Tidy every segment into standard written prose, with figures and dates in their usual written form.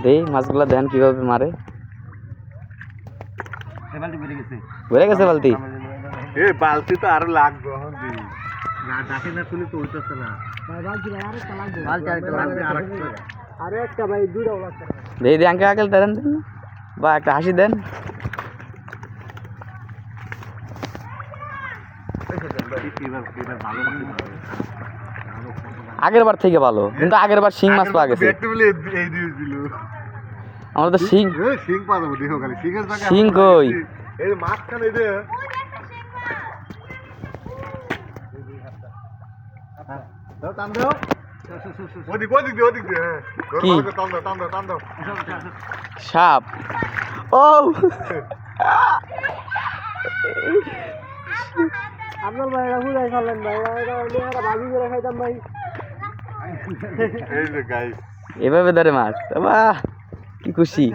দেই মাছগুলা দেন কিভাবে মারে। ভরে গেছে বালতি। বালতি তো আরো লাগবে এখন দি না ডাকে না খুলে তো উঠতেছে না বালতি আরেকটা লাগবে আরেকটা আরেকটা ভাই দুইটাও লাগবে দেই দেই আঙ্কেল দেন বা একটা হাসি দেন। আগের বার থেকে ভালো, কিন্তু আগের বার শিং মাছ পাওয়া গেছে। আমরা তো শিং পাওয়া যাবে দেখো খালি শিং কই এই মাছখানে এই যে দাও টান দাও ওদিক দিয়ে কি টান দাও সাপ। ও আপনার ভাই বুঝাই ফেলেন ভাই এটা ভাবি করে খাইতাম ভাই এই যে গাইস এভাবে ধরে মাছ, বাহ কি খুশি।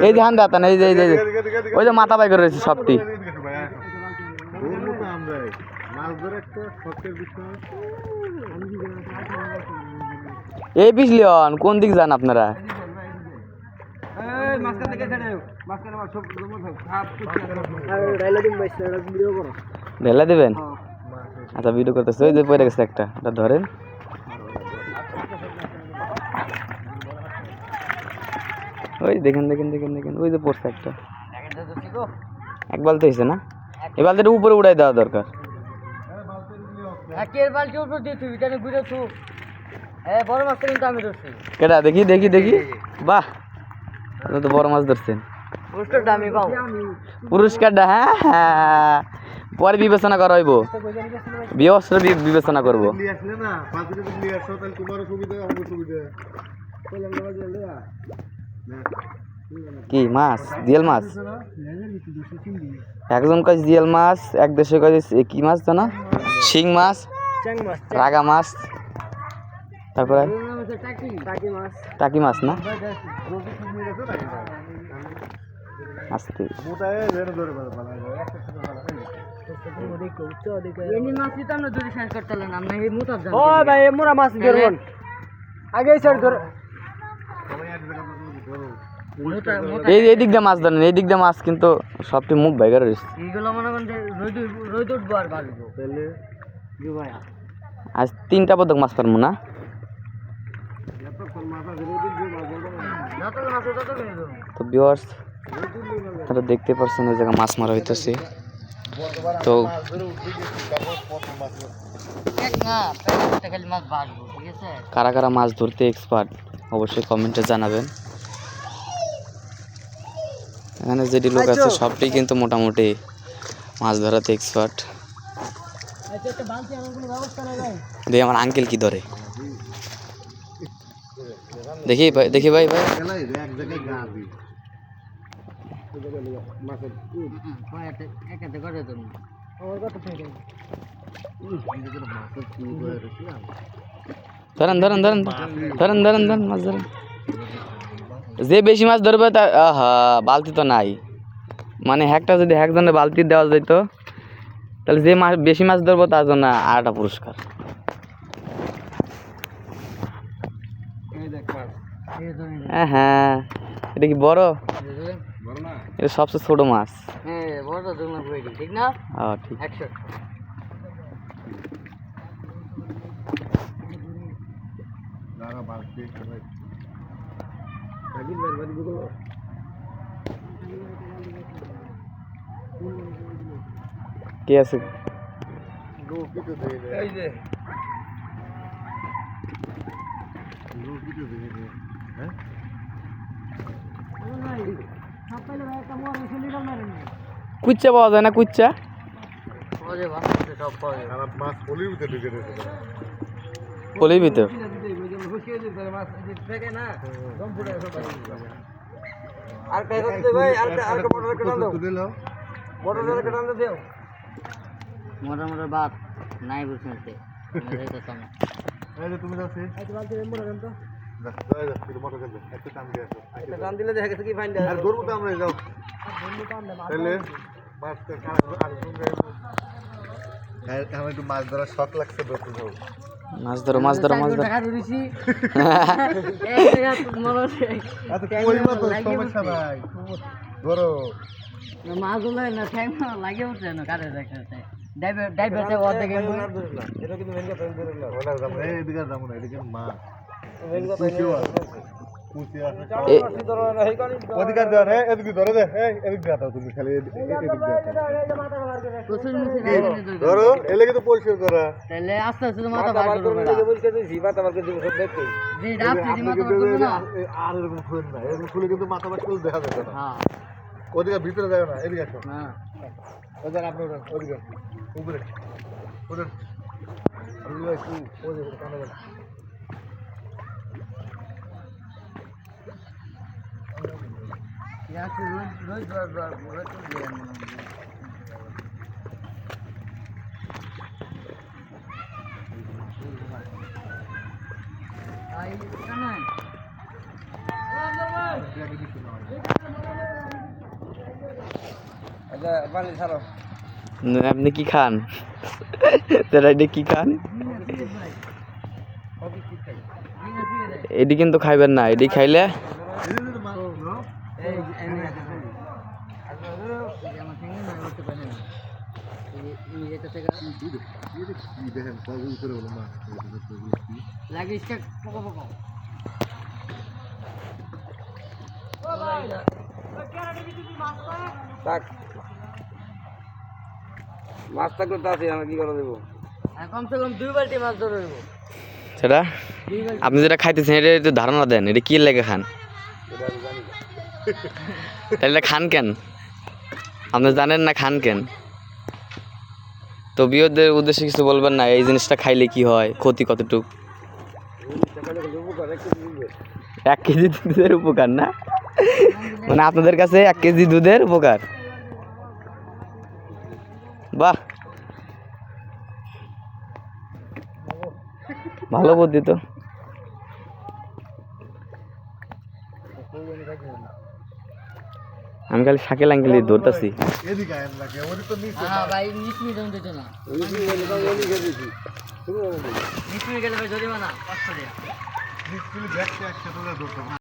এই ধান দাতা এই যে ওই যে মাথা বাই করে রয়েছে সবটি। এই বিজলিয়ন কোন দিক যান আপনারা? ঢেলা দিবেন? আচ্ছা ভিডিও করতেছে। ওই যে পড়ে গেছে একটা, ওটা ধরেন। ওই দেখেন ওই যে পড়ছে একটা, এক বালতি হয়েছে না? এই বালতিটা উপরে উড়াই দেওয়া দরকার। কেটা দেখি বাহ তো বড় মাছ ধরছেন। পুরস্কারটা হ্যাঁ পরে বিবেচনা করা হইব, বিবেচনা করবো। কি মাছ? জিয়াল মাছ। একজন কাজ জিয়াল মাছ, এক দেশে কাজ কি মাছ জানা? শিং মাছ, রাগা মাছ, তারপরে টাকি মাছ না? আস্তে এই দিক দিয়ে মাছ ধরেন, এই দিক দিয়ে মাছ কিন্তু সবটি মুখ ভাই করে রয়েছে। আজ 3টা পদক মাছ পারবো না। তো ভিউয়ার্স আপনারা দেখতে পাচ্ছেন এই জায়গা মাছ মারা হইতেছে। তো কারা কারা মাছ ধরতে এক্সপার্ট অবশ্যই কমেন্টে জানাবেন। এখানে যেটি লোক আছে সবটাই কিন্তু মোটামুটি মাছ ধরাতে এক্সপার্ট। দেখি আমার আঙ্কেল কি ধরে, দেখি ভাই ধরেন মাছ ধরেন। যে বেশি মাছ ধরবে তা বালতি তো নাই, মানে হ্যাকটা যদি একজনের বালতি দেওয়া যেত তাহলে যে মাছ বেশি মাছ ধরবো তার জন্য আরেকটা পুরস্কার। হ্যাঁ এটা কি বড়? এটা সবচেয়ে ছোট মাছ। ঠিক না? ঠিক। কে আছে? কুচ্চা পাওয়া যায় না? কুচ্চা পলির ভিতর মোটামুটি বাদ নাই বুঝতে তুমি টান দিলে দেখা গেছে কি ফাইন আর গরু তো আমরা যাও তাহলে মাছ আমার একটু মাছ ধরার শখ লাগছে ধরতে যাবো। মাছ ধরো মাছ ধরো মাছ ধরো। সমস্যা নাই ধরো মাছ হলে না ঠ্যাং লাগে উঠছে না কাটে দেখতে ডাইভারটা অর্ধেক এটা কিন্তু মেনকা পেন ধরে না এদিকে যাবো না এদিকে মাছ অধিকার দেওয়া নেই এদিকে ধরো দে এদিকে দাও তুমি খালি ধরো এলাকে তো পরিষ্কার করা তাহলে আস্তে আস্তে মাথা বার করবে না আর এরকম খুলেন না এরকম খুলে কিন্তু মাথা বার করলে দেখা যাবে না হ্যাঁ ওদিকে ভিতরে যাবে না এদিকে আসো হ্যাঁ ওদের আপনি ওদিকে উপরে ওদের রোজ আপনি কি খান? তারা এটা কি খান? এটি কিন্তু খাইবেন না, এটি খাইলে মাছ থাকলে তা আছে আমি কি করে দেবো কমসে কম 2 বালতি মাছ ধরে দেবো সেটা আপনি যেটা খাইতেছেন এটা একটু ধারণা দেন, এটা কি লেগে খান? তাহলে খান কেন? আপনি জানেন না খান কেন? তো বিয়েদের উদ্দেশ্যে কিছু বলবেন না, এই জিনিসটা খাইলে কি হয়, ক্ষতি কতটুক? 1 কেজি দুধের উপকার না, মানে আপনাদের কাছে 1 কেজি দুধের উপকার। বাহ, ভালো বুদ্ধি তো। আমি খালি শাকেল আঙ্কেল ধরতেছি। এদিকে আয়েন লাগে ওদিকে তো নিচে হ্যাঁ ভাই নিচে দিতে না নিচে গেলে ভাই জরিমানা 500 টাকা নিচে ব্যাগটা একসাথে ধরতে